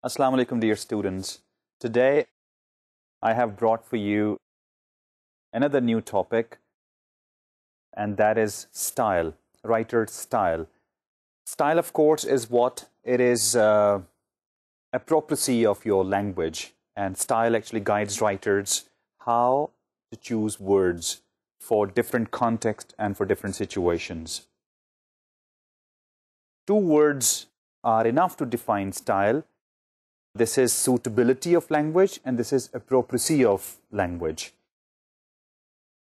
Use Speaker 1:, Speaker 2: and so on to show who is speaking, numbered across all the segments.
Speaker 1: Assalamu alaikum, dear students. Today, I have brought for you another new topic, and that is style, writer's style. Style, of course, is what it is appropriacy of your language, and style actually guides writers how to choose words for different context and for different situations. Two words are enough to define style. This is suitability of language, and this is appropriacy of language.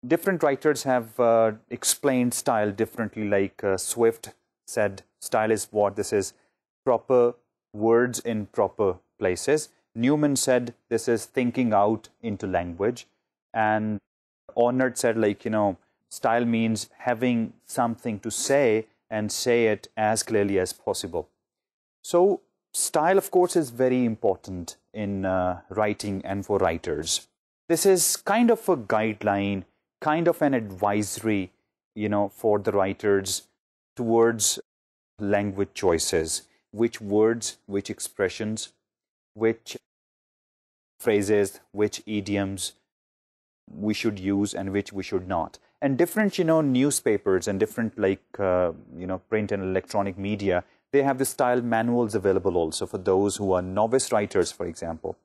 Speaker 1: Different writers have explained style differently, like Swift said, style is what? This is proper words in proper places. Newman said, this is thinking out into language. And Ornard said, style means having something to say and say it as clearly as possible. So, style, of course, is very important in writing and for writers. This is kind of a guideline, kind of an advisory, for the writers towards language choices. Which words, which expressions, which phrases, which idioms we should use and which we should not. And different, newspapers and different print and electronic media, they have the style manuals available also for those who are novice writers, for example.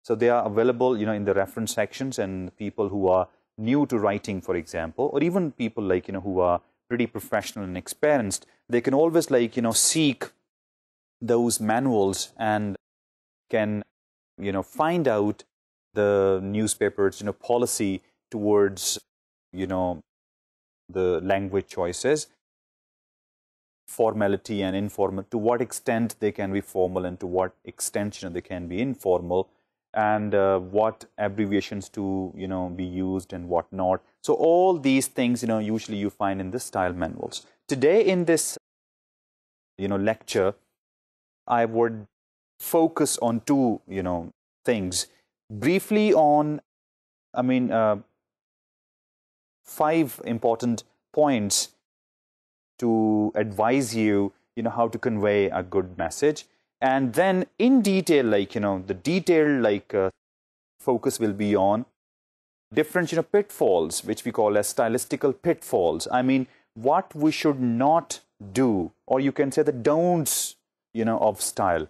Speaker 1: So they are available, in the reference sections, and people who are new to writing, for example, or even people who are pretty professional and experienced, they can always seek those manuals and can, find out the newspaper's, policy towards, the language choices, formality and informal, to what extent they can be formal and to what extent they can be informal, and what abbreviations to be used and what not. So all these things usually you find in the style manuals. Today in this lecture, I would focus on two things briefly on 5 important points to advise you, how to convey a good message. And then in detail, the detailed focus will be on different, pitfalls, which we call as stylistical pitfalls. What we should not do, or you can say the don'ts, of style.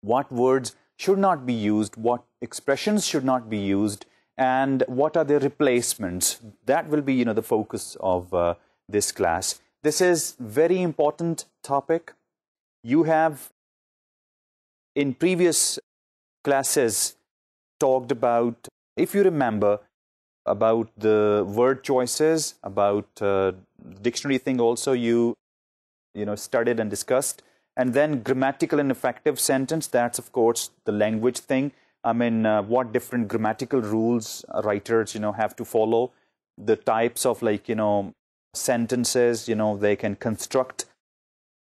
Speaker 1: What words should not be used, what expressions should not be used, and what are the replacements. That will be, the focus of this class. This is very important topic. You have in previous classes talked about, if you remember, about the word choices, about dictionary thing also you studied and discussed, and then grammatical and effective sentence. That's of course the language thing. What different grammatical rules writers have to follow, the types of sentences they can construct,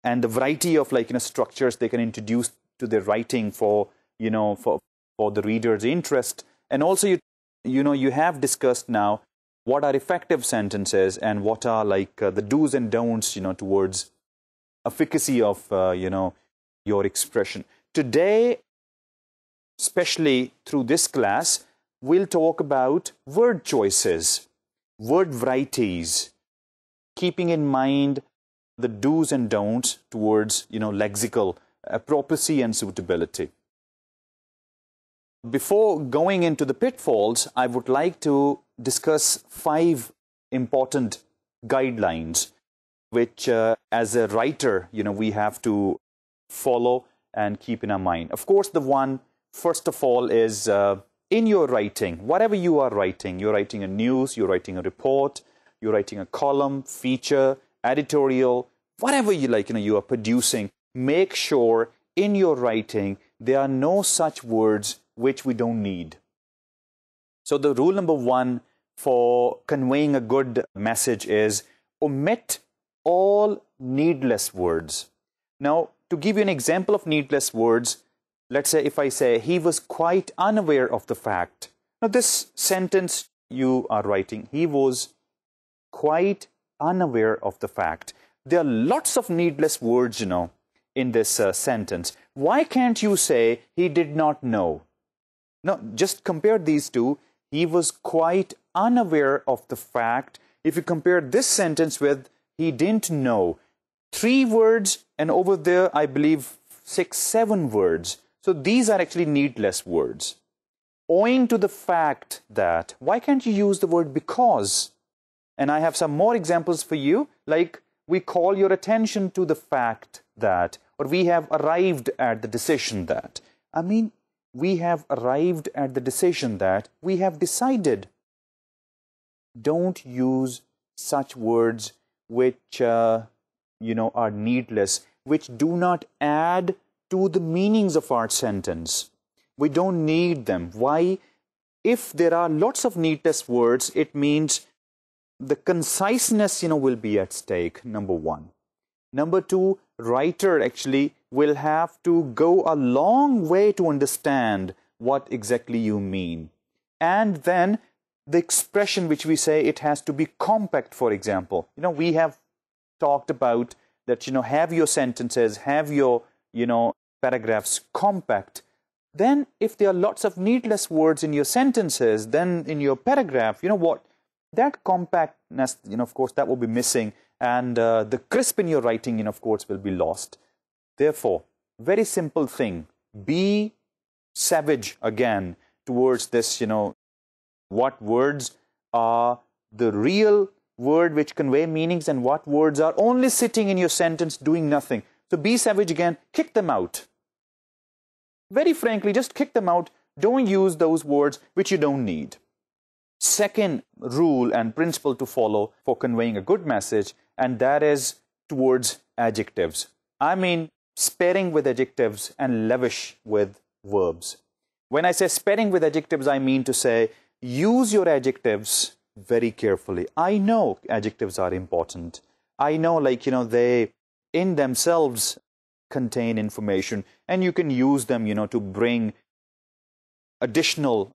Speaker 1: and the variety of structures they can introduce to their writing for for the reader's interest. And also you have discussed now what are effective sentences and what are the do's and don'ts towards efficacy of your expression. Today, especially through this class, we'll talk about word choices, word varieties, keeping in mind the do's and don'ts towards lexical appropriacy and suitability. Before going into the pitfalls, I would like to discuss 5 important guidelines which as a writer we have to follow and keep in our mind. Of course, the one first of all is in your writing, whatever you are writing, you're writing a news, you're writing a report, you're writing a column, feature, editorial, whatever you you are producing, make sure in your writing there are no such words which we don't need. So the rule number 1 for conveying a good message is omit all needless words. Now, to give you an example of needless words, let's say if I say, he was quite unaware of the fact. Now, this sentence you are writing, he was quite unaware of the fact. There are lots of needless words, in this sentence. Why can't you say he did not know? No, just compare these two. He was quite unaware of the fact. If you compare this sentence with he didn't know, 3 words, and over there, I believe 6, 7 words. So these are actually needless words. Owing to the fact that, why can't you use the word because? And I have some more examples for you, like we call your attention to the fact that, or we have arrived at the decision that. I mean, we have arrived at the decision that, we have decided. Don't use such words which, are needless, which do not add to the meanings of our sentence. We don't need them. Why? If there are lots of needless words, it means the conciseness, will be at stake, number 1. Number 2, writer actually will have to go a long way to understand what exactly you mean. And then the expression which we say, it has to be compact, for example. We have talked about that, have your sentences, have your, paragraphs compact. Then if there are lots of needless words in your sentences, then in your paragraph, that compactness, of course, that will be missing. And the crisp in your writing, of course, will be lost. Therefore, very simple thing. Be savage again towards this, what words are the real word which convey meanings and what words are only sitting in your sentence doing nothing. So be savage again. Kick them out. Very frankly, just kick them out. Don't use those words which you don't need. Second rule and principle to follow for conveying a good message, and that is towards adjectives. I mean, sparing with adjectives and lavish with verbs. When I say sparing with adjectives, I mean to say use your adjectives very carefully. I know adjectives are important. I know, they in themselves contain information, and you can use them, to bring additional,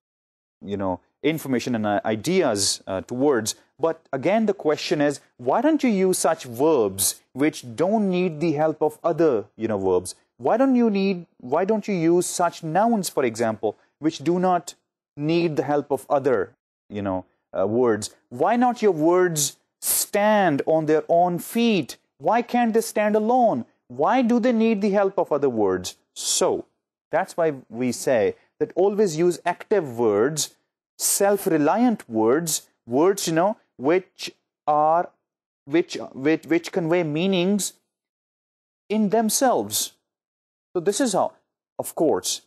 Speaker 1: information and ideas to words. But again, the question is, why don't you use such verbs which don't need the help of other, verbs? Why don't you use such nouns, for example, which do not need the help of other, words? Why not your words stand on their own feet? Why can't they stand alone? Why do they need the help of other words? So, that's why we say that always use active words, self-reliant words, words, which convey meanings in themselves. So this is how, of course,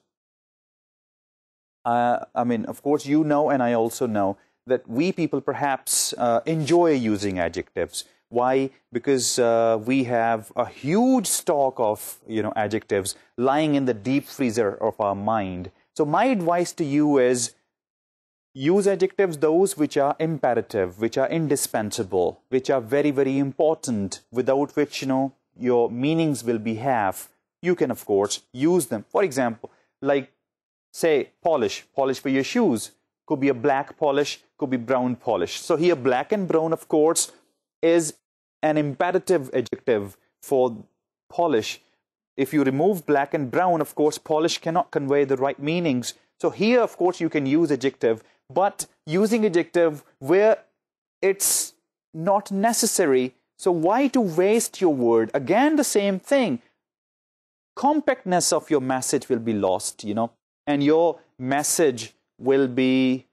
Speaker 1: of course, and I also know that we people perhaps enjoy using adjectives. Why? Because we have a huge stock of, adjectives lying in the deep freezer of our mind. So my advice to you is use adjectives, those which are imperative, which are indispensable, which are very, very important, without which, your meanings will be half. You can, of course, use them. For example, like, say, polish for your shoes. Could be a black polish, could be brown polish. So here, black and brown, of course, is an imperative adjective for polish. If you remove black and brown, of course, polish cannot convey the right meanings. So here, of course, you can use adjective, but using adjective where it's not necessary. So why to waste your word? Again, the same thing. Compactness of your message will be lost, and your message will be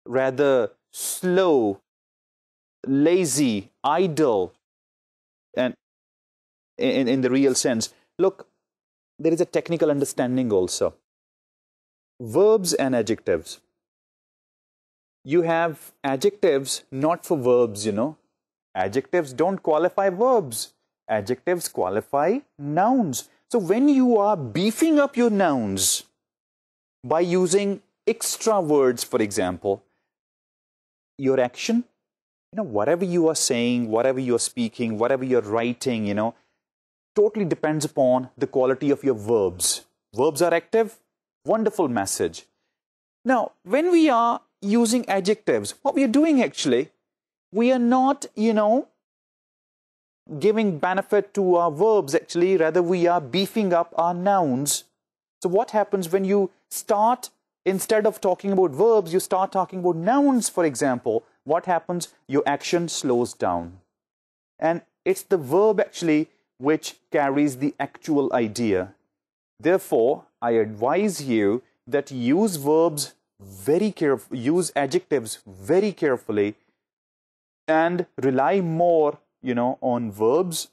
Speaker 1: rather slow, lazy, idle, and in the real sense. Look, there is a technical understanding also. Verbs and adjectives. You have adjectives not for verbs, Adjectives don't qualify verbs. Adjectives qualify nouns. So when you are beefing up your nouns by using extra words, for example, your action, whatever you are saying, whatever you are speaking, whatever you're writing, totally depends upon the quality of your verbs. Verbs are active, wonderful message. Now, when we are using adjectives, what we are doing actually, we are not, giving benefit to our verbs, actually. Rather, we are beefing up our nouns. So what happens when you start, instead of talking about verbs, you start talking about nouns, for example? What happens? Your action slows down. And it's the verb, actually, which carries the actual idea. Therefore, I advise you that use verbs very carefully, use adjectives very carefully, and rely more, on verbs,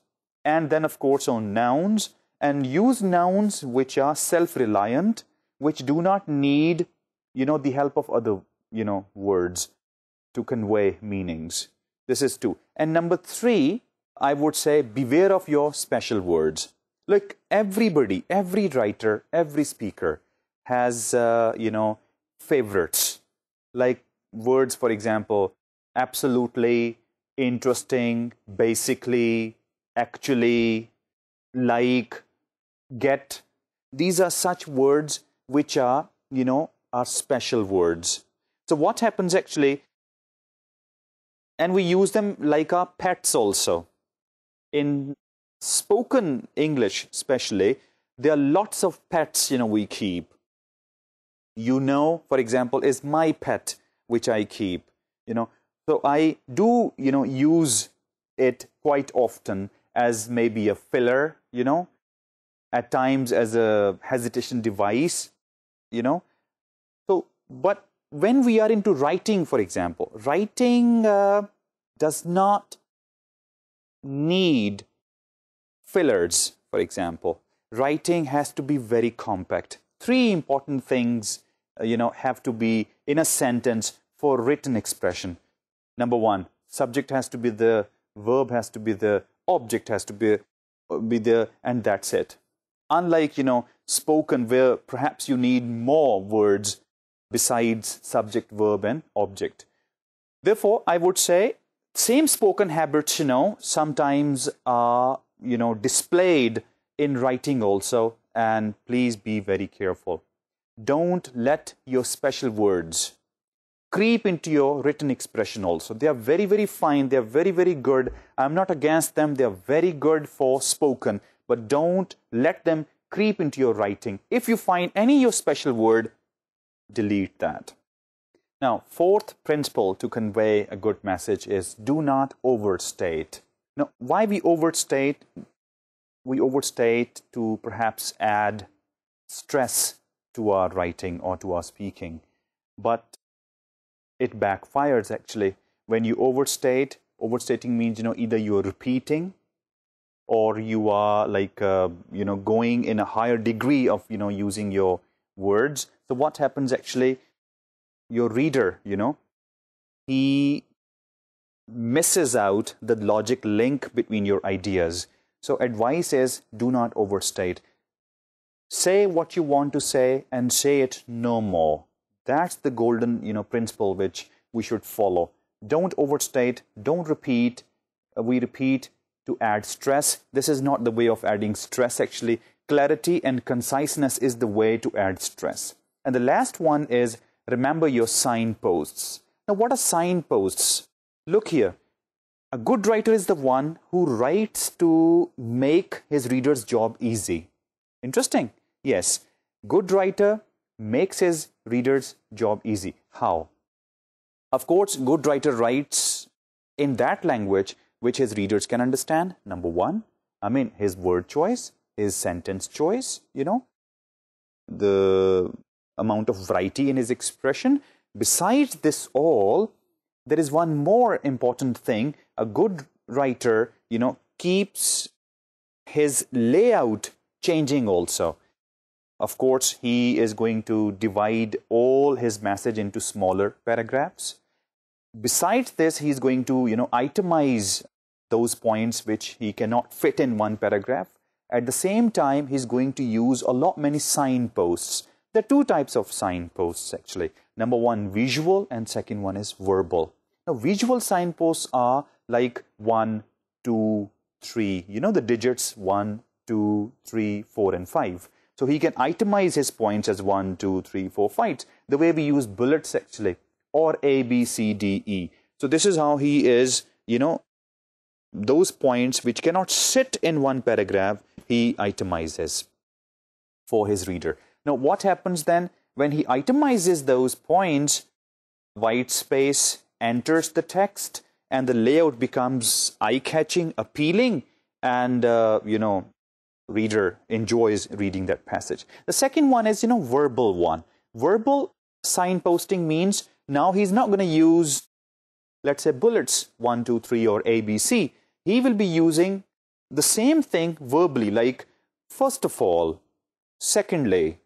Speaker 1: and then, of course, on nouns, and use nouns which are self-reliant, which do not need, the help of other, words to convey meanings. This is 2. And number 3, I would say, beware of your special words. Look, everybody, every writer, every speaker has, favorites. Like words, for example, absolutely, interesting, basically, actually, like, get. These are such words which are, are special words. So what happens actually, and we use them like our pets also. In spoken English especially, there are lots of pets, we keep. For example, is my pet, which I keep, So I do, use it quite often as maybe a filler, at times as a hesitation device, So, but when we are into writing, for example, writing does not need fillers, for example. Writing has to be very compact. 3 important things, have to be in a sentence for written expression. Number 1, subject has to be there, verb has to be there, object has to be there, and that's it. Unlike, spoken, where perhaps you need more words besides subject, verb, and object. Therefore, I would say, same spoken habits, sometimes are, displayed in writing also, and please be very careful. Don't let your special words creep into your written expression also. They are very, very fine. They are very, very good. I'm not against them. They are very good for spoken, but don't let them creep into your writing. If you find any your special word, delete that. Now, 4th principle to convey a good message is do not overstate. Now, why we overstate? We overstate to perhaps add stress to our writing or to our speaking. But it backfires actually. When you overstate, overstating means, either you're repeating or you are like, going in a higher degree of, using your words. So what happens actually? Your reader, he misses out the logic link between your ideas. So advice is do not overstate. Say what you want to say and say it no more. That's the golden, principle which we should follow. Don't overstate, don't repeat. We repeat to add stress. This is not the way of adding stress actually. Clarity and conciseness is the way to add stress. And the last one is remember your signposts. Now, what are signposts? Look here. A good writer is the one who writes to make his reader's job easy. Interesting. Yes. Good writer makes his reader's job easy. How? Of course, good writer writes in that language which his readers can understand. Number 1, his word choice, his sentence choice, the amount of variety in his expression. Besides this all, there is one more important thing. A good writer, keeps his layout changing also. Of course, he is going to divide all his message into smaller paragraphs. Besides this, he's going to, itemize those points which he cannot fit in one paragraph. At the same time, he's going to use many signposts. There are 2 types of signposts actually. Number 1, visual, and second one is verbal. Now, visual signposts are like 1, 2, 3. The digits 1, 2, 3, 4, and 5. So he can itemize his points as 1, 2, 3, 4, 5. The way we use bullets actually, or A, B, C, D, E. So this is how he is, those points which cannot sit in one paragraph, he itemizes for his reader. Now, what happens then when he itemizes those points? White space enters the text, and the layout becomes eye-catching, appealing, and reader enjoys reading that passage. The second one is verbal one. Verbal signposting means now he's not going to use, let's say, bullets 1, 2, 3 or ABC. He will be using the same thing verbally, like first of all, secondly,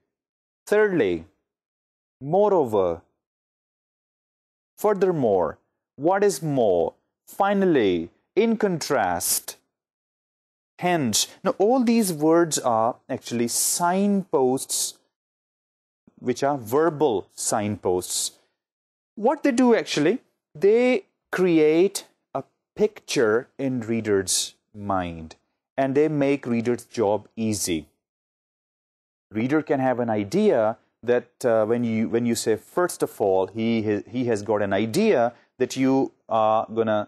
Speaker 1: thirdly, moreover, furthermore, what is more, finally, in contrast, hence. Now, all these words are actually signposts, which are verbal signposts. What they do actually, they create a picture in reader's mind, and they make reader's job easy. Reader can have an idea that when you say first of all, he has got an idea that you are gonna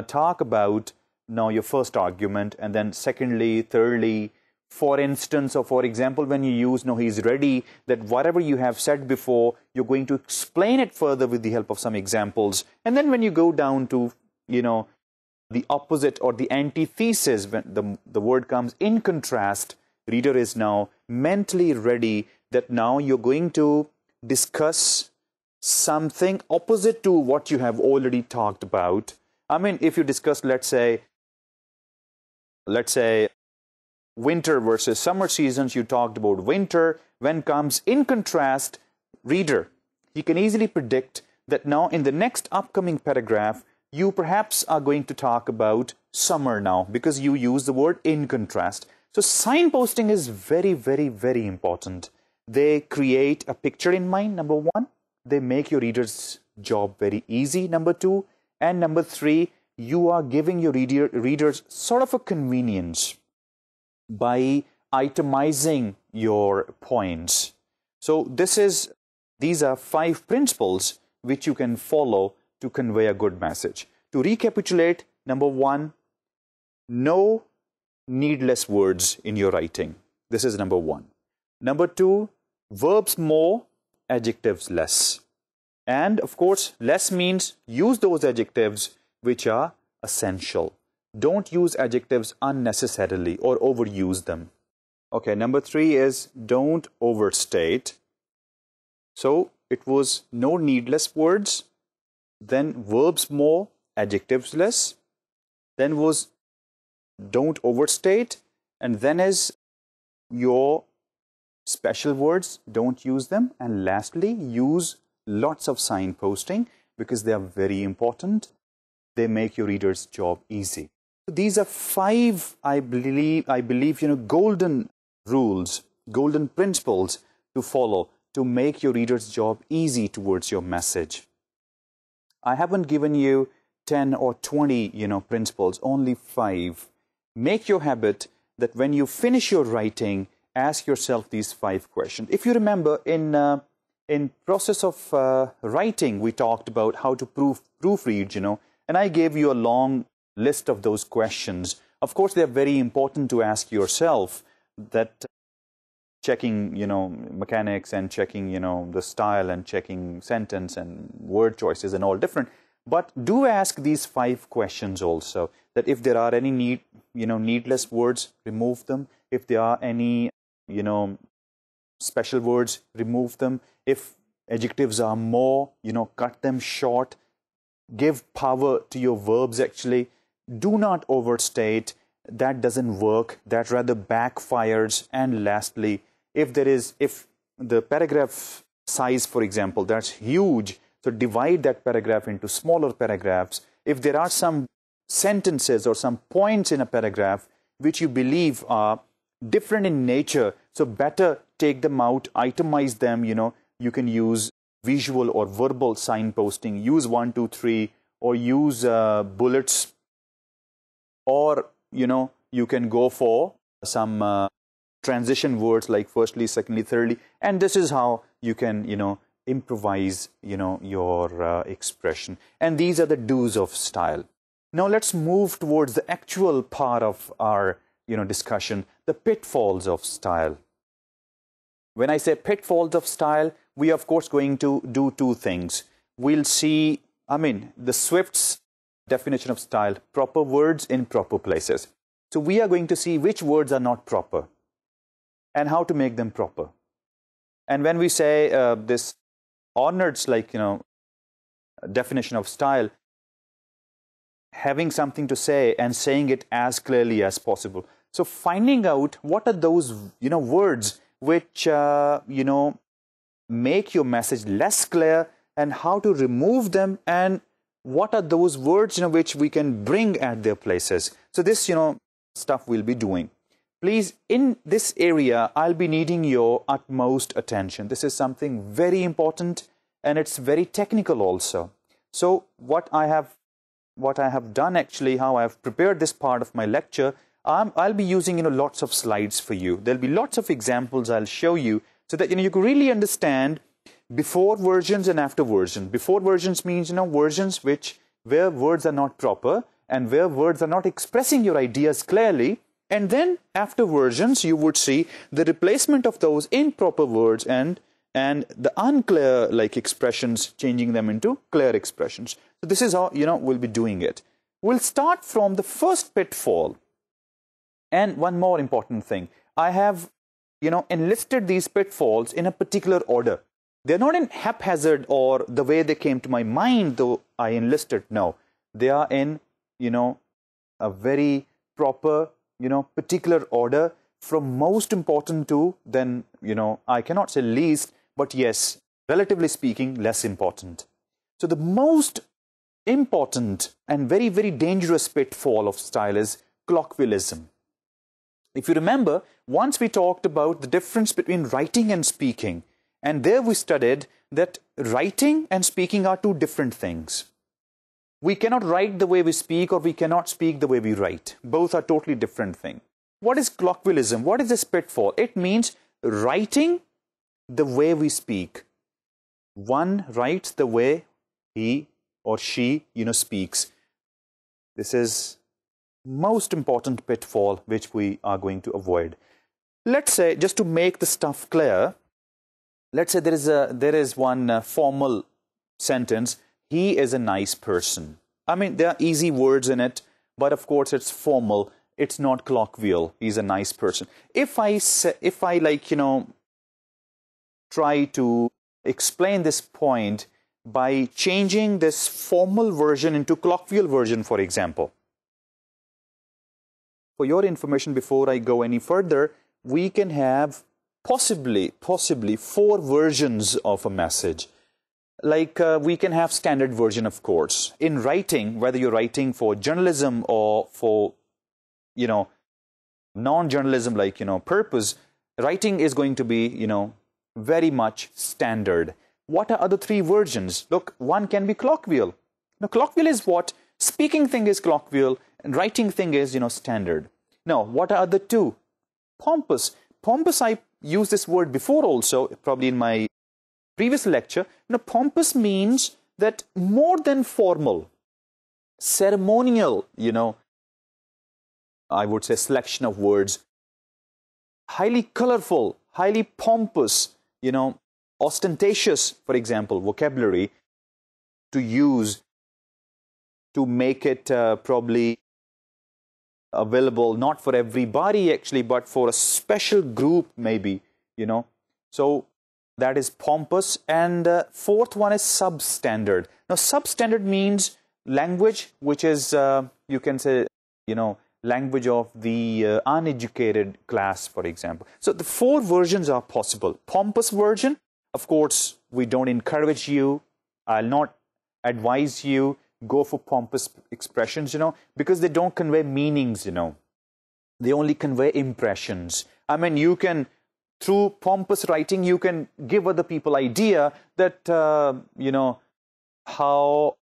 Speaker 1: talk about now your first argument, and then secondly, thirdly, for instance, or for example, when you use no, he's ready, that whatever you have said before, you're going to explain it further with the help of some examples. And then when you go down to the opposite or the antithesis, when the word comes in contrast, reader is now mentally ready that now you're going to discuss something opposite to what you have already talked about. I mean, if you discuss, let's say, winter versus summer seasons, you talked about winter. When comes in contrast, reader, he can easily predict that now in the next upcoming paragraph, you perhaps are going to talk about summer now, because you use the word in contrast. So signposting is very, very, very important. They create a picture in mind, number one. They make your reader's job very easy, number two. And number three, you are giving your readers sort of a convenience by itemizing your points. So these are 5 principles which you can follow to convey a good message. To recapitulate, number one, no needless words in your writing. This is number one. Number two, verbs more, adjectives less. And of course, less means use those adjectives which are essential. Don't use adjectives unnecessarily or overuse them. Okay, number 3 is don't overstate. So it was no needless words, then verbs more, adjectives less, then was don't overstate, and then is your special words, don't use them, and lastly, use lots of signposting because they are very important. They make your reader's job easy. So these are 5, I believe, golden rules, golden principles to follow to make your reader's job easy towards your message. I haven't given you 10 or 20, principles, only 5. Make your habit that when you finish your writing, ask yourself these 5 questions. If you remember, in process of writing, we talked about how to proofread, and I gave you a long list of those questions. Of course, they're very important to ask yourself, that checking, mechanics and checking, the style and checking sentence and word choices and all different. But do ask these 5 questions also, that if there are any needless words, remove them. If there are any, special words, remove them. If adjectives are more, cut them short. Give power to your verbs actually. Do not overstate. That doesn't work. That rather backfires. And lastly, if the paragraph size, for example, that's huge, so divide that paragraph into smaller paragraphs. If there are some sentences or some points in a paragraph which you believe are different in nature, so better take them out, itemize them. You can use visual or verbal signposting, use 1, 2, 3, or use bullets, or you can go for some transition words like firstly, secondly, thirdly, and this is how you can improvise your expression. And these are the do's of style. Now let's move towards the actual part of our discussion, the pitfalls of style. When I say pitfalls of style, we are of course going to do two things. We'll see, the Swift's definition of style, proper words in proper places. So we are going to see which words are not proper and how to make them proper. And when we say this Arnold's definition of style, having something to say and saying it as clearly as possible. So finding out what are those words which make your message less clear, and how to remove them, and what are those words which we can bring at their places. So this stuff we'll be doing. Please, in this area, I'll be needing your utmost attention. This is something very important, and it's very technical also. So what I have done actually, how I've prepared this part of my lecture, I'll be using lots of slides for you. There'll be lots of examples I'll show you, so that you can really understand before versions and after versions. Before versions means versions where words are not proper and where words are not expressing your ideas clearly. And then after versions, you would see the replacement of those improper words and the unclear expressions, changing them into clear expressions. So this is how we'll be doing it. We'll start from the first pitfall. And one more important thing, I have enlisted these pitfalls in a particular order. They're not in haphazard or the way they came to my mind, though I enlisted. No, they are in a very proper particular order, from most important to then I cannot say least, but yes, relatively speaking, less important. So the most important and very, very dangerous pitfall of style is colloquialism. If you remember, once we talked about the difference between writing and speaking, and there we studied that writing and speaking are two different things. We cannot write the way we speak, or we cannot speak the way we write. Both are totally different things. What is colloquialism? What is this pitfall? It means writing the way we speak. One writes the way he or she speaks. This is most important pitfall which we are going to avoid. Let's say, just to make the stuff clear, let's say there is one formal sentence, he is a nice person. There are easy words in it, but of course it's formal, it's not colloquial. He's a nice person. If I try to explain this point by changing this formal version into colloquial version, for example. For your information, before I go any further, we can have possibly 4 versions of a message. We can have standard version, of course. In writing, whether you're writing for journalism or for, non-journalism, purpose, writing is going to be, very much standard. What are other 3 versions? Look, one can be colloquial. Now, colloquial is what? Speaking thing is colloquial, and writing thing is, standard. Now, what are the 2? Pompous. Pompous, I used this word before also, probably in my previous lecture. Now, pompous means that more than formal, ceremonial, I would say selection of words, highly colorful, highly pompous, ostentatious, for example, vocabulary to use to make it probably available not for everybody actually, but for a special group maybe, So that is pompous. And 4th one is substandard. Now, substandard means language which is, you can say, language of the uneducated class, for example. So the 4 versions are possible. Pompous version, of course, we don't encourage you. I'll not advise you go for pompous expressions, because they don't convey meanings, They only convey impressions. You can, through pompous writing, you can give other people idea that, how,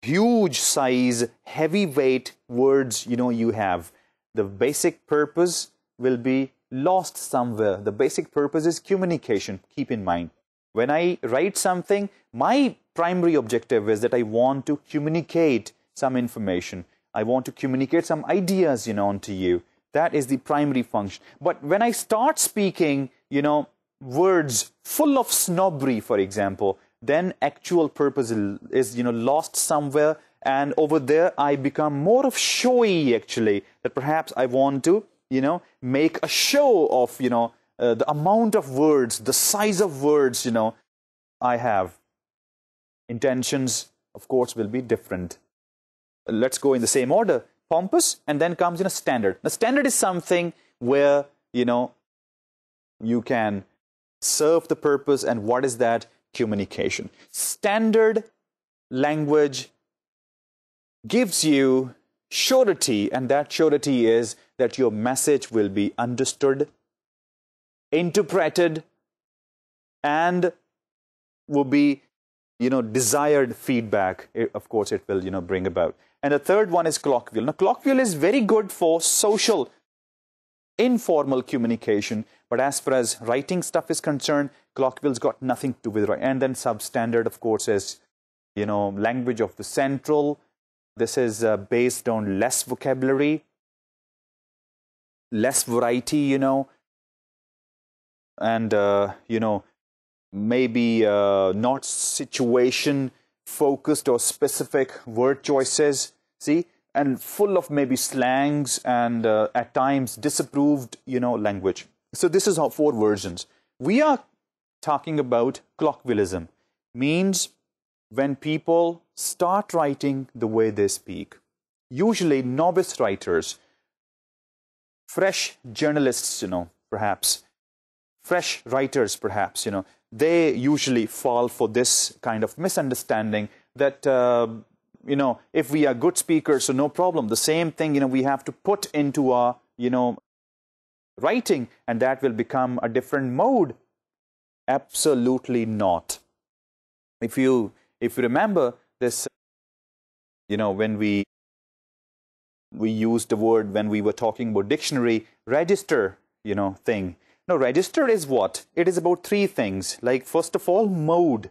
Speaker 1: huge size, heavyweight words, you have. The basic purpose will be lost somewhere. The basic purpose is communication. Keep in mind. When I write something, my primary objective is that I want to communicate some information. I want to communicate some ideas, onto you. That is the primary function. But when I start speaking, words full of snobbery, for example, then actual purpose is, lost somewhere. And over there, I become more of showy, actually, that perhaps I want to, make a show of, the amount of words, the size of words, I have. Intentions, of course, will be different. Let's go in the same order. Pompous, and then comes, standard. Now, standard is something where, you can serve the purpose. And what is that? Communication. Standard language gives you surety, and that surety is that your message will be understood, interpreted, and will be, desired feedback. Of course, it will, bring about. And the third one is colloquial. Now, colloquial is very good for social, informal communication. But as far as writing stuff is concerned, colloquial's got nothing to do with writing. And then substandard, of course, is, language of the central. This is based on less vocabulary, less variety, and, maybe not situation-focused or specific word choices, see? And full of maybe slangs and at times disapproved, language. So this is our 4 versions. We are talking about colloquialism. Means when people start writing the way they speak. Usually novice writers, fresh journalists, perhaps, fresh writers, perhaps, they usually fall for this kind of misunderstanding that, if we are good speakers, so no problem. The same thing, we have to put into our, writing, and that will become a different mode. Absolutely not. If you remember this, when we used the word when we were talking about dictionary, register, thing. Now, register is what? It is about 3 things. Like, first of all, mode.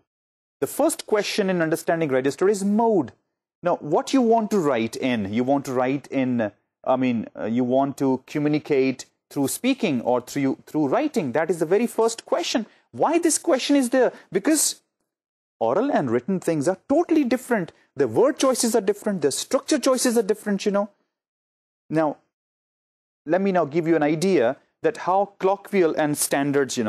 Speaker 1: The first question in understanding register is mode. Now, what you want to write in? You want to write in, you want to communicate through speaking or through writing. That is the very first question. Why this question is there? Because oral and written things are totally different. The word choices are different. The structure choices are different, Now, let me now give you an idea that how colloquial and standards,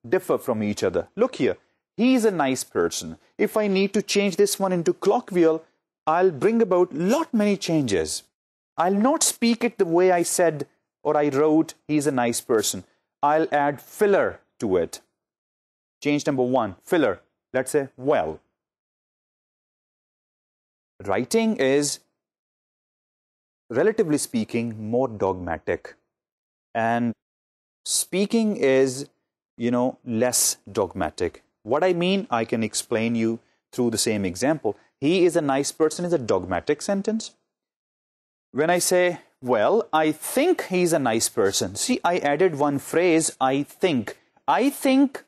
Speaker 1: differ from each other. Look here. He is a nice person. If I need to change this one into colloquial, I'll bring about many changes. I'll not speak it the way I said or I wrote, he's a nice person. I'll add filler to it. Change number 1, filler. Let's say, well. Writing is, relatively speaking, more dogmatic. And speaking is, less dogmatic. What I mean, I can explain you through the same example. He is a nice person is a dogmatic sentence. When I say, well, I think he's a nice person. See, I added one phrase, I think. I think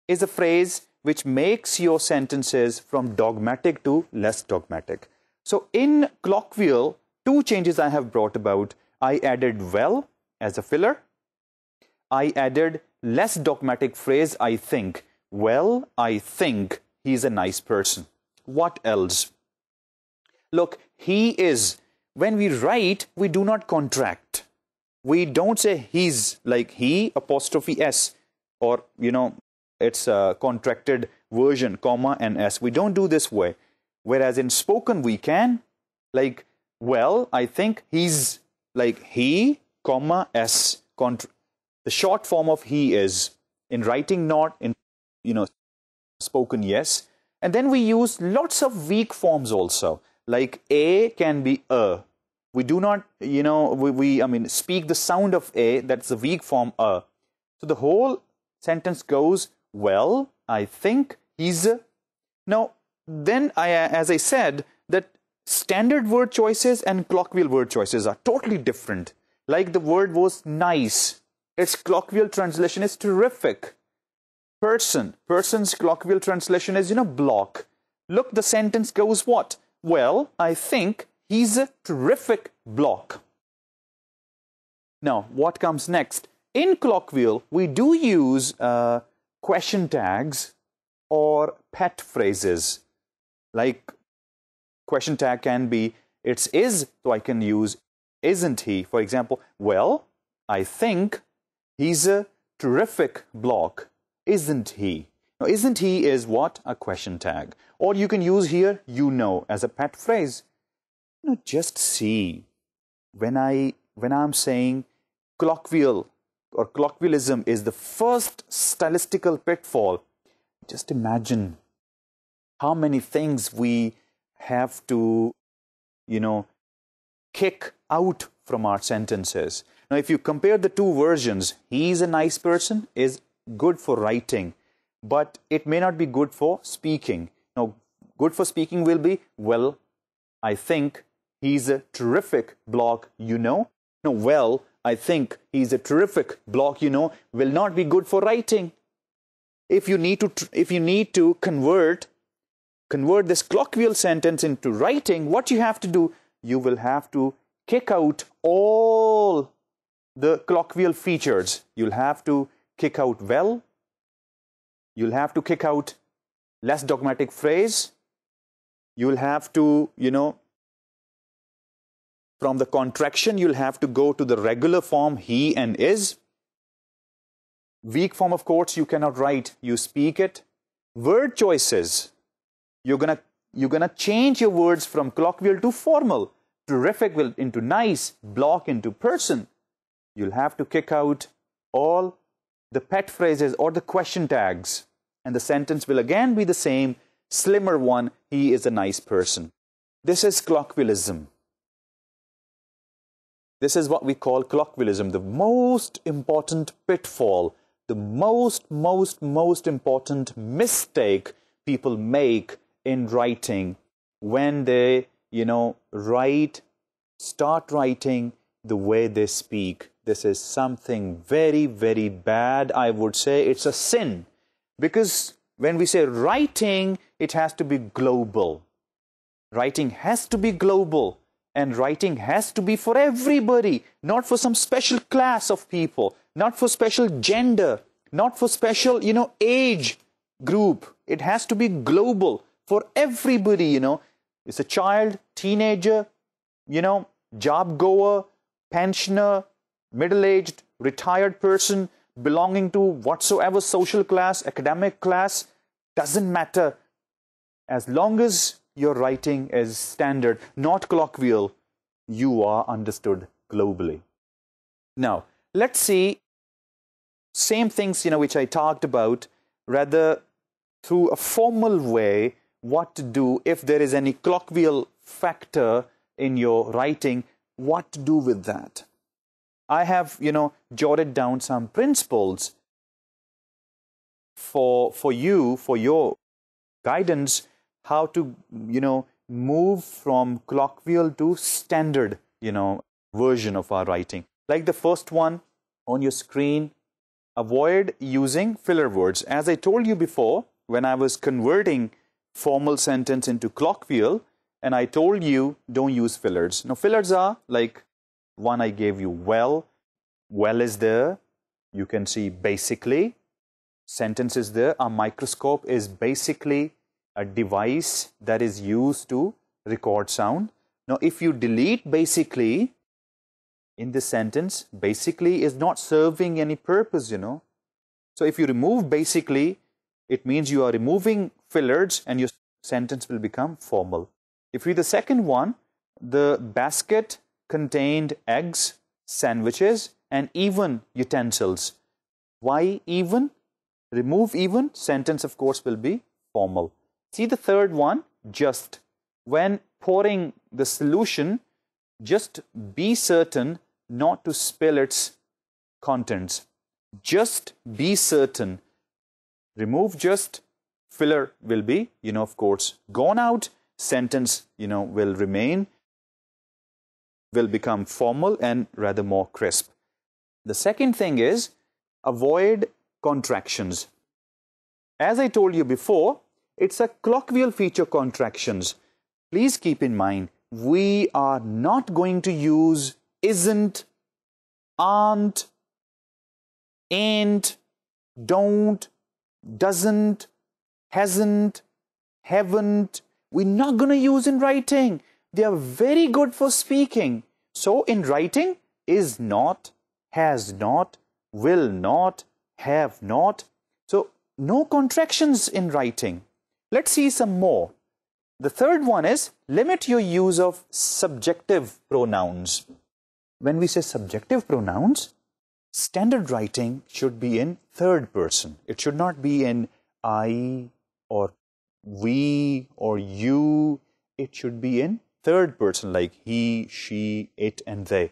Speaker 1: is a phrase which makes your sentences from dogmatic to less dogmatic. So in colloquial, 2 changes I have brought about. I added well as a filler. I added less dogmatic phrase, I think. Well, I think he's a nice person. What else? Look, he is. When we write, we do not contract. We don't say he's, like he apostrophe S, or, it's a contracted version, comma and S. We don't do this way. Whereas in spoken, we can, like, well, I think he's, like he, comma, S. The short form of he is. In writing, not. In, spoken, yes. And then we use lots of weak forms also. Like a can be a. We do not, speak the sound of a. That's the weak form a. So the whole sentence goes, well, I think he's a. Now, then, as I said, that standard word choices and colloquial word choices are totally different. Like the word was nice. Its colloquial translation is terrific. Person's colloquial translation is, block. look, the sentence goes what? Well, I think he's a terrific bloke. Now, what comes next? In colloquial, we do use question tags or pet phrases. Like, question tag can be, it's is, so I can use isn't he. For example, well, I think he's a terrific bloke, isn't he? Now, isn't he is what? A question tag. Or you can use here, you know, as a pet phrase. You know, just see, when I'm saying colloquial or colloquialism is the first stylistical pitfall, just imagine how many things we have to, you know, kick out from our sentences. Now, if you compare the two versions, he's a nice person is good for writing, but it may not be good for speaking. Now, good for speaking will be, well, I think he's a terrific bloke, you know. No, well, I think he's a terrific bloke, you know, will not be good for writing. If you need to convert this colloquial sentence into writing, what you have to do, you will have to kick out all the colloquial features. You'll have to kick out well. You'll have to kick out less dogmatic phrase. You'll have to, you know, from the contraction, you'll have to go to the regular form, he and is. Weak form, of course, you cannot write, you speak it. Word choices, you're gonna change your words from colloquial to formal. Terrific will into nice, block into person. You'll have to kick out all the pet phrases or the question tags. And the sentence will again be the same, slimmer one, he is a nice person. This is colloquialism. This is what we call colloquialism, the most important pitfall, the most important mistake people make in writing when they, you know, start writing the way they speak. This is something very, very bad. I would say it's a sin. Because when we say writing, it has to be global. Writing has to be global. And writing has to be for everybody, not for some special class of people, not for special gender, not for special, you know, age group. It has to be global for everybody, you know. It's a child, teenager, you know, job goer, pensioner, middle-aged, retired person, belonging to whatsoever social class, academic class, doesn't matter. As long as your writing is standard, not colloquial, you are understood globally. Now, let's see same things, you know, which I talked about, rather through a formal way, what to do if there is any colloquial factor in your writing, what to do with that. I have, you know, jotted down some principles for you, for your guidance, how to, you know, move from colloquial to standard, you know, version of our writing. Like the first one on your screen, avoid using filler words. As I told you before, when I was converting formal sentence into colloquial, and I told you don't use fillers. Now, fillers are like one I gave you, well is there. You can see basically. Sentence is there. A microscope is basically a device that is used to record sound. Now, if you delete basically in this sentence, basically is not serving any purpose, you know. So, if you remove basically, it means you are removing fillers and your sentence will become formal. If you read the second one, the basket contained eggs, sandwiches, and even utensils. Why even? Remove even, sentence of course will be formal. See the third one, just. When pouring the solution, just be certain not to spill its contents. Just be certain. Remove just, filler will be, you know, of course, gone out. Sentence, you know, will remain, will become formal and rather more crisp. The second thing is avoid contractions. As I told you before, It's a colloquial feature, contractions. Please keep in mind, we are not going to use isn't, aren't, ain't, don't, doesn't, hasn't, haven't. We're not going to use in writing. They are very good for speaking. So in writing, is not, has not, will not, have not. So no contractions in writing. Let's see some more. The third one is limit your use of subjective pronouns. When we say subjective pronouns, standard writing should be in third person. It should not be in I or we or you. It should be in third person, like he, she, it, and they.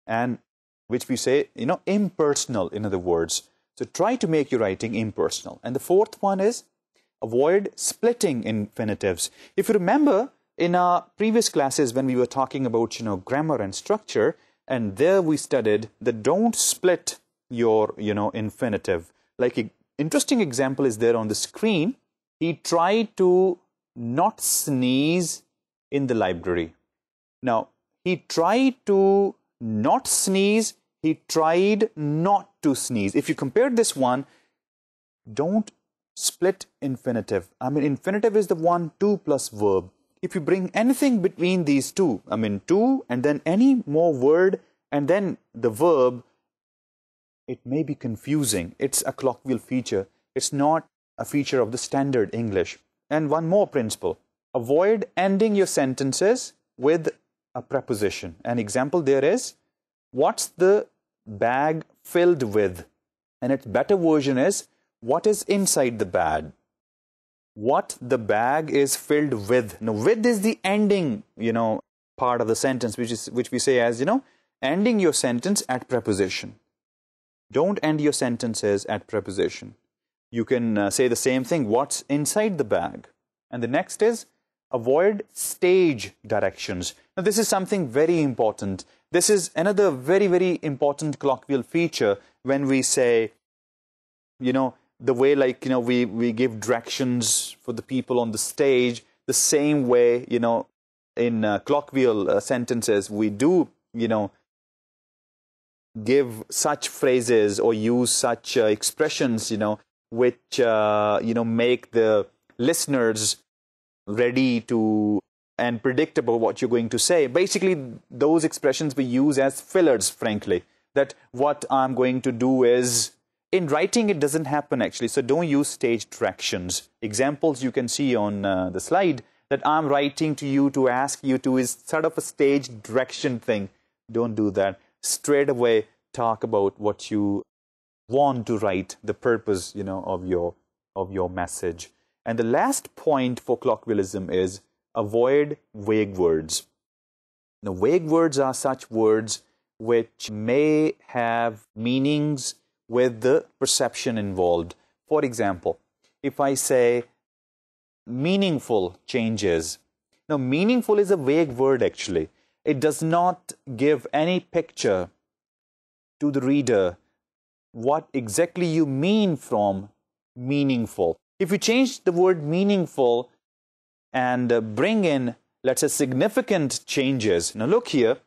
Speaker 1: And which we say, impersonal, in other words. So try to make your writing impersonal. And the fourth one is avoid splitting infinitives. If you remember, in our previous classes when we were talking about, grammar and structure, and there we studied that don't split your, infinitive. Like an interesting example is there on the screen. He tried to not sneeze in the library. Now, he tried to not sneeze. He tried not to sneeze. If you compare this one, don't split infinitive. I mean, infinitive is the 1, 2 plus verb. If you bring anything between these two, I mean, two and then any more word and then the verb, it may be confusing. It's a colloquial feature. It's not a feature of the standard English. And one more principle. Avoid ending your sentences with a preposition. An example there is, what's the bag filled with? And its better version is, what is inside the bag? What the bag is filled with. Now, with is the ending, part of the sentence, which we say as, ending your sentence at preposition. Don't end your sentences at preposition. You can say the same thing, what's inside the bag. And the next is, avoid stage directions. Now, this is something very important. This is another very, very important colloquial feature when we say, the way we give directions for the people on the stage, the same way, in colloquial sentences, we do, give such phrases or use such expressions, which, make the listeners ready to and predictable what you're going to say. Basically, those expressions we use as fillers, frankly, that what I'm going to do is, in writing, it doesn't happen actually. So don't use stage directions. Examples you can see on the slide that I'm writing to you to ask you to is sort of a stage direction thing. Don't do that. Straight away talk about what you want to write, the purpose, of your message. And the last point for colloquialism is avoid vague words. Now, vague words are such words which may have meanings with the perception involved. For example, if I say meaningful changes. Now, meaningful is a vague word actually. It does not give any picture to the reader what exactly you mean from meaningful. If you change the word meaningful and bring in, let's say, significant changes. Now, look here.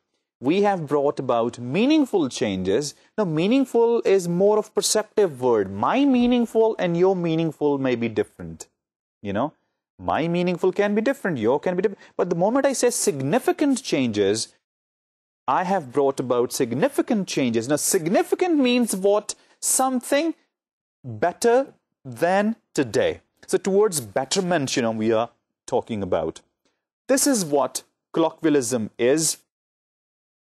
Speaker 1: We have brought about meaningful changes. Now, meaningful is more of perceptive word. My meaningful and your meaningful may be different. My meaningful can be different, your can be different. But the moment I say significant changes, I have brought about significant changes. Now, significant means what? Something better than today. So, towards betterment, we are talking about. This is what colloquialism is.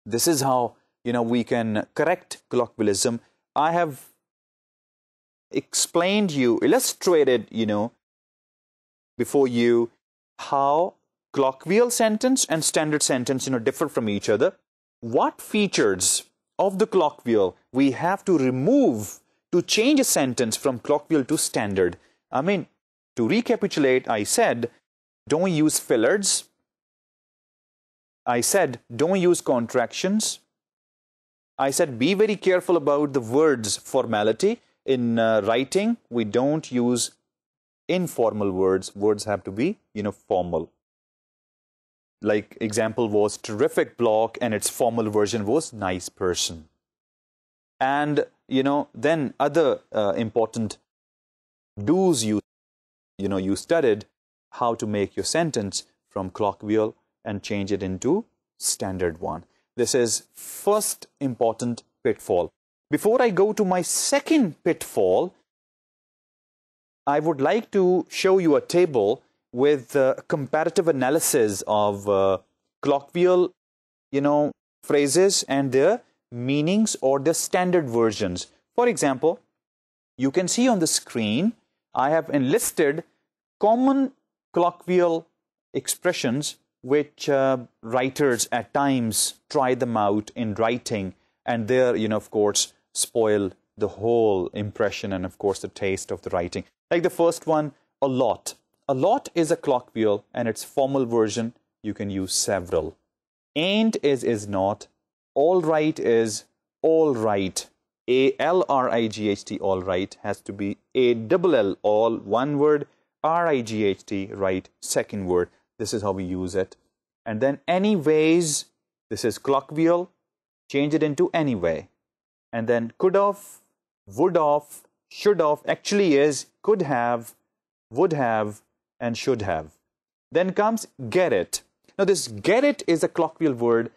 Speaker 1: This is how, we can correct colloquialism. I have explained you, illustrated, before you how colloquial sentence and standard sentence, differ from each other. What features of the colloquial we have to remove to change a sentence from colloquial to standard. I mean, to recapitulate, I said, don't use fillers. I said, don't use contractions. I said, be very careful about the words formality. In writing, we don't use informal words, words have to be, formal. Like example was terrific block, and its formal version was nice person. And, then other important do's you studied how to make your sentence from colloquial and change it into standard one. This is first important pitfall. Before I go to my second pitfall, I would like to show you a table with comparative analysis of colloquial, phrases and their meanings or their standard versions. For example, you can see on the screen, I have enlisted common colloquial expressions which writers at times try them out in writing, and there, of course, spoil the whole impression and, of course, the taste of the writing. Like the first one, a lot. A lot is a colloquial, and its formal version, you can use several. Ain't is not. All right is all right. A-L-R-I-G-H-T, all right, has to be A-double-L, all, one word, R-I-G-H-T, right, second word. This is how we use it. And then anyways, this is colloquial, change it into anyway. And then could have, would have, should have, actually is could have, would have, and should have. Then comes get it. Now this get it is a colloquial word.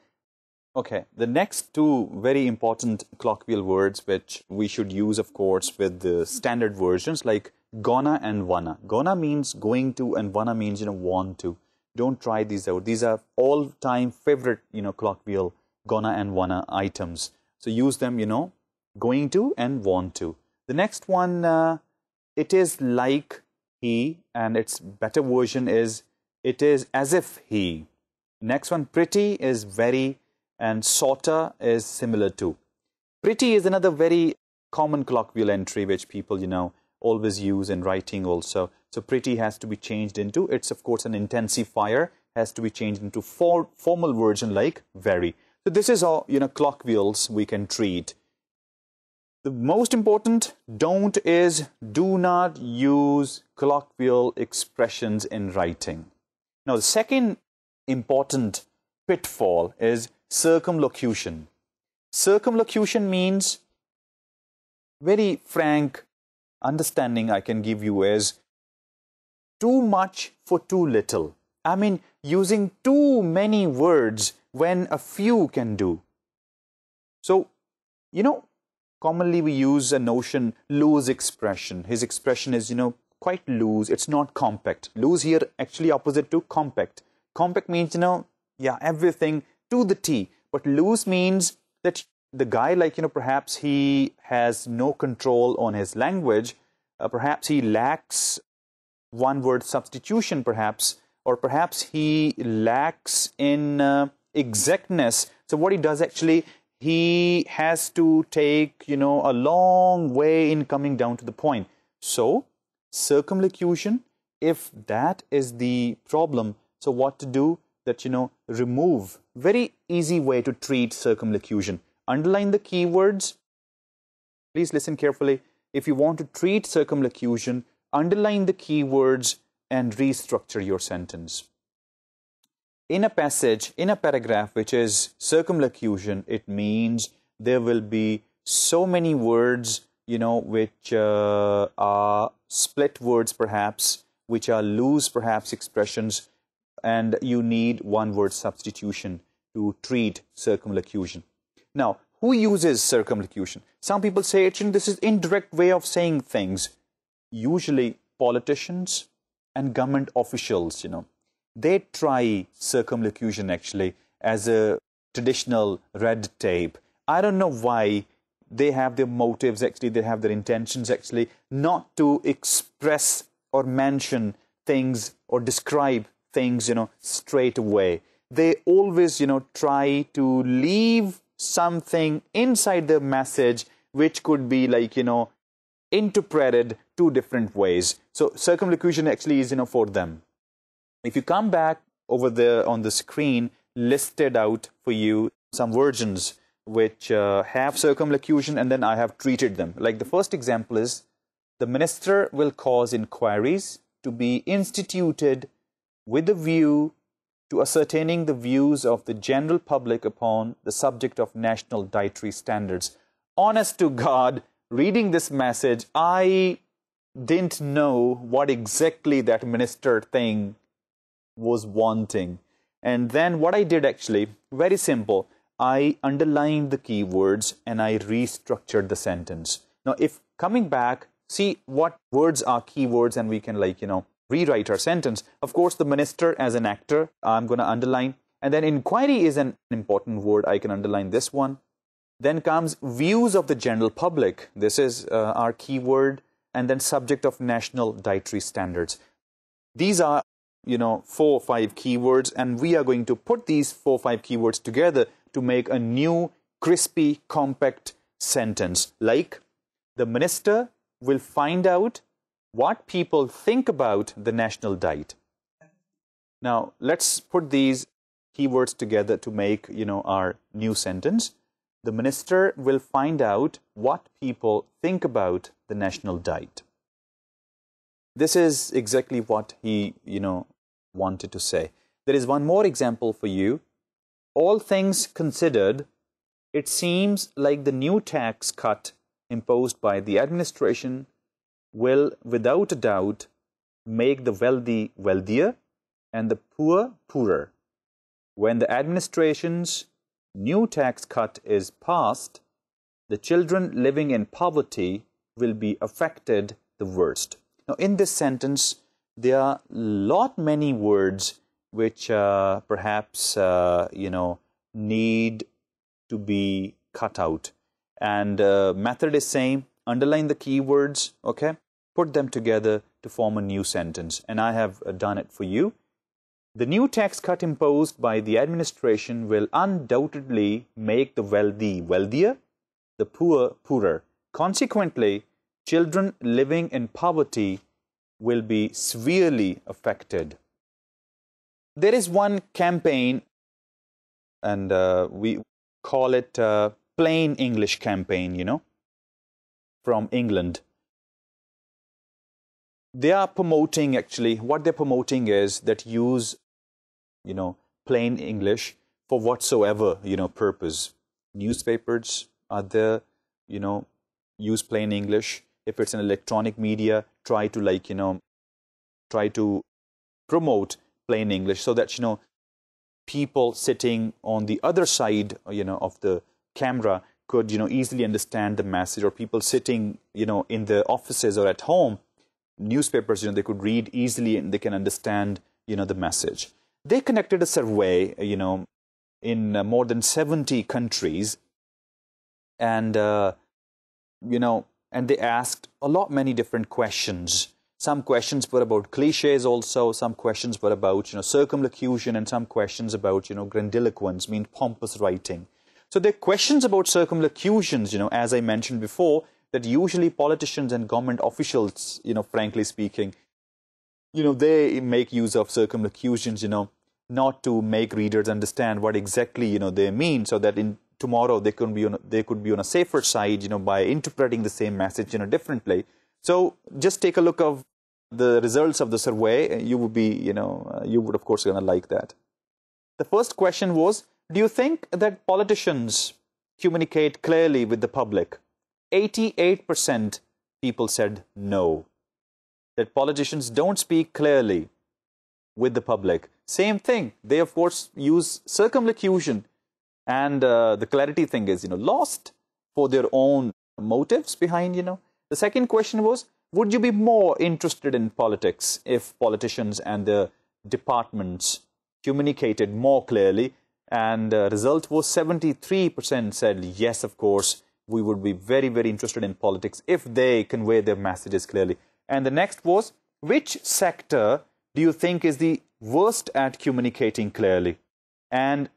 Speaker 1: Okay, the next two very important colloquial words which we should use, of course, with the standard versions, like gonna and wanna. Gonna means going to, and wanna means, want to. Don't try these out. These are all-time favorite, colloquial gonna and wanna items. So use them, going to and want to. The next one, it is like he, and its better version is it is as if he. Next one, pretty is very, and sorta is similar to. Pretty is another very common colloquial entry which people, always use in writing also. So pretty has to be changed into, it's of course an intensifier, has to be changed into formal version like very. So this is all, colloquials we can treat. The most important don't is do not use colloquial expressions in writing. Now the second important pitfall is circumlocution. Circumlocution means, very frank understanding I can give you is too much for too little. I mean, using too many words when a few can do. So, commonly we use a notion, loose expression. His expression is, quite loose. It's not compact. Loose here actually opposite to compact. Compact means, everything to the T. But loose means that the guy, perhaps he has no control on his language. Perhaps he lacks one word substitution, perhaps. Or perhaps he lacks in exactness. So what he does actually, he has to take, a long way in coming down to the point. So, circumlocution, if that is the problem, so what to do? That, remove. Very easy way to treat circumlocution. Underline the keywords. Please listen carefully. If you want to treat circumlocution, underline the keywords and restructure your sentence. In a passage, in a paragraph which is circumlocution, it means there will be so many words, which are split words perhaps, which are loose perhaps expressions, and you need one word substitution to treat circumlocution. Now, who uses circumlocution? Some people say this is indirect way of saying things. Usually politicians and government officials, they try circumlocution actually as a traditional red tape. I don't know why. They have their motives actually, they have their intentions actually not to express or mention things or describe things, straight away. They always, try to leave something inside the message which could be interpreted two different ways. So circumlocution actually is, for them. If you come back over there on the screen, listed out for you some versions which have circumlocution, and then I have treated them. Like the first example is, the minister will cause inquiries to be instituted with a view to ascertaining the views of the general public upon the subject of national dietary standards. Honest to God, reading this message, I didn't know what exactly that minister thing was wanting. And then what I did actually, very simple, I underlined the keywords and I restructured the sentence. Now, if coming back, see what words are keywords and we can rewrite our sentence. Of course, the minister as an actor, I'm going to underline. And then inquiry is an important word. I can underline this one. Then comes views of the general public. This is our keyword. And then subject of national dietary standards. These are, 4 or 5 keywords. And we are going to put these 4 or 5 keywords together to make a new, crispy, compact sentence. Like, the minister will find out what people think about the national diet. Now, let's put these keywords together to make, our new sentence. The minister will find out what people think about the national diet. This is exactly what he, wanted to say. There is one more example for you. All things considered, it seems like the new tax cut imposed by the administration will, without a doubt, make the wealthy wealthier and the poor poorer. When the administration's new tax cut is passed, the children living in poverty will be affected the worst. Now, in this sentence, there are many words which perhaps, need to be cut out. And method is same. Underline the keywords, okay? Put them together to form a new sentence. And I have done it for you. The new tax cut imposed by the administration will undoubtedly make the wealthy wealthier, the poor poorer. Consequently, children living in poverty will be severely affected. There is one campaign, and we call it Plain English campaign, from England. They are promoting, actually, what they're promoting is that use, plain English for whatsoever, purpose. Newspapers are there, use plain English. If it's an electronic media, try to promote plain English so that, people sitting on the other side, of the camera could, easily understand the message, or people sitting, in the offices or at home, newspapers, they could read easily and they can understand, the message. They conducted a survey, in more than 70 countries, and, and they asked many different questions. Some questions were about cliches also, some questions were about, circumlocution, and some questions about, grandiloquence, mean pompous writing. So the questions about circumlocutions, as I mentioned before, that usually politicians and government officials, frankly speaking, they make use of circumlocutions, not to make readers understand what exactly, they mean, so that tomorrow they could be on a safer side, by interpreting the same message, differently. So just take a look of the results of the survey. You would be, you would of course gonna like that. The first question was, do you think that politicians communicate clearly with the public? 88% people said no, that politicians don't speak clearly with the public. Same thing. They, of course, use circumlocution. And the clarity thing is, lost for their own motives behind, The second question was, would you be more interested in politics if politicians and the departments communicated more clearly? And the result was 73% said, yes, of course, we would be very, very interested in politics if they convey their messages clearly. And the next was, which sector do you think is the worst at communicating clearly? And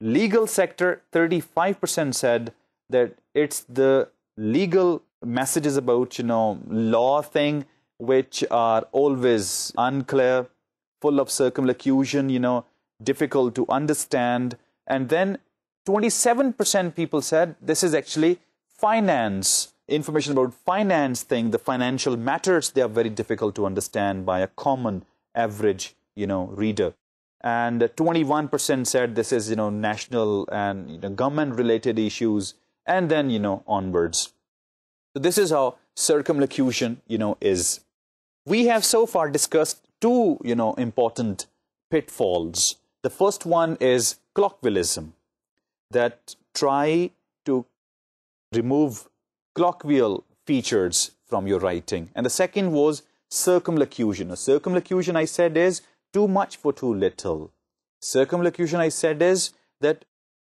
Speaker 1: legal sector, 35% said that it's the legal messages about, law thing, which are always unclear, full of circumlocution, difficult to understand. And then 27% people said this is actually finance information about finance thing, the financial matters, they are very difficult to understand by a common average, reader. And 21% said this is, national and, government-related issues, and then, onwards. So this is how circumlocution, is. We have so far discussed two, important pitfalls. The first one is colloquialism, that try to remove colloquial features from your writing. And the second was circumlocution. A circumlocution, I said, is too much for too little. Circumlocution, I said, is that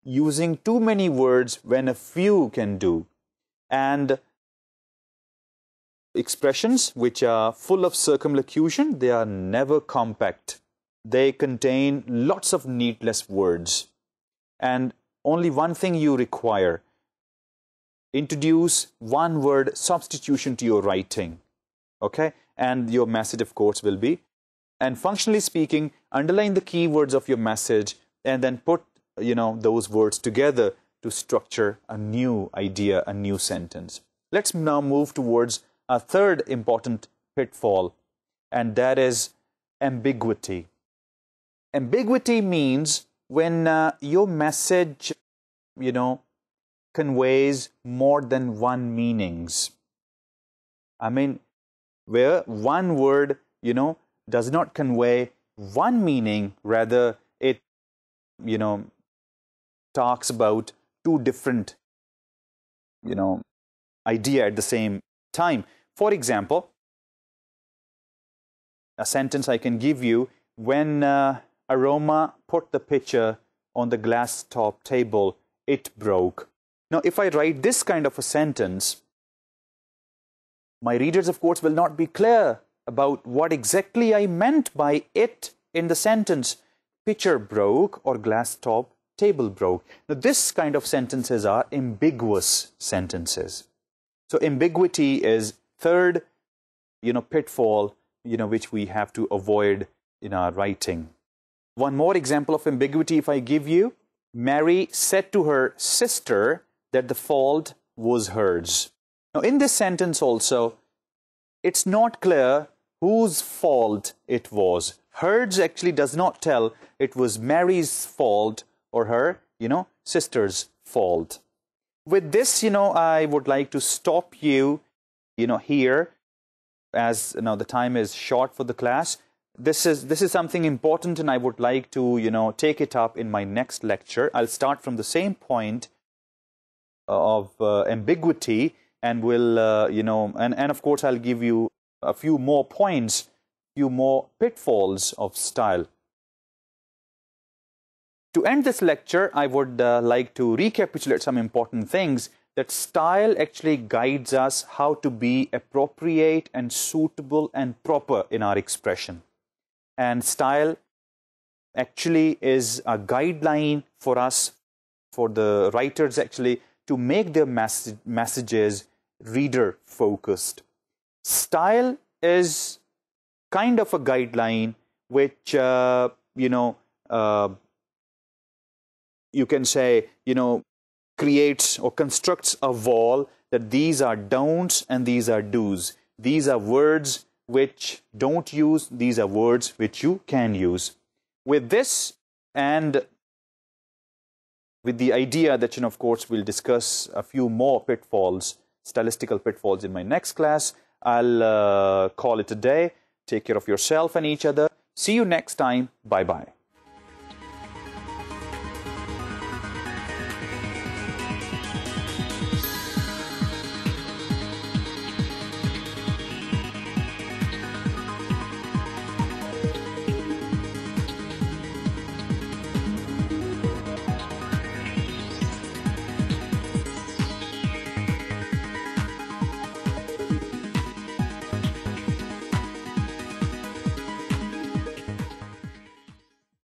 Speaker 1: using too many words when a few can do. And expressions which are full of circumlocution, they are never compact. They contain lots of needless words. And only one thing you require: introduce one word substitution to your writing. Okay? And your message, of course, will be. And functionally speaking, underline the keywords of your message and then put, those words together to structure a new idea, a new sentence. Let's now move towards a third important pitfall, and that is ambiguity. Ambiguity means when your message, conveys more than one meanings. I mean, where one word, does not convey one meaning, rather it, talks about two different, idea at the same time. For example, a sentence I can give you: when Aroma put the pitcher on the glass top table, it broke. Now, if I write this kind of a sentence, my readers, of course, will not be clear about what exactly I meant by it in the sentence. Pitcher broke or glass top table broke. Now, this kind of sentences are ambiguous sentences. So, ambiguity is third, pitfall, which we have to avoid in our writing. One more example of ambiguity if I give you: Mary said to her sister that the fault was hers. Now, in this sentence also, it's not clear whose fault it was. Hers actually does not tell it was Mary's fault or her, sister's fault. With this, I would like to stop you, here, as now the time is short for the class. This is something important, and I would like to, take it up in my next lecture. I'll start from the same point of ambiguity, and will, and of course, I'll give you a few more points, few more pitfalls of style. To end this lecture, I would like to recapitulate some important things, that style actually guides us how to be appropriate and suitable and proper in our expression. And style actually is a guideline for us, for the writers actually, to make their messages reader-focused. Style is kind of a guideline which, you can say, creates or constructs a wall, that these are don'ts and these are do's. These are words which don't use, these are words which you can use. With this, and with the idea that, of course, we'll discuss a few more pitfalls, stylistical pitfalls, in my next class, I'll call it a day. Take care of yourself and each other. See you next time. Bye-bye.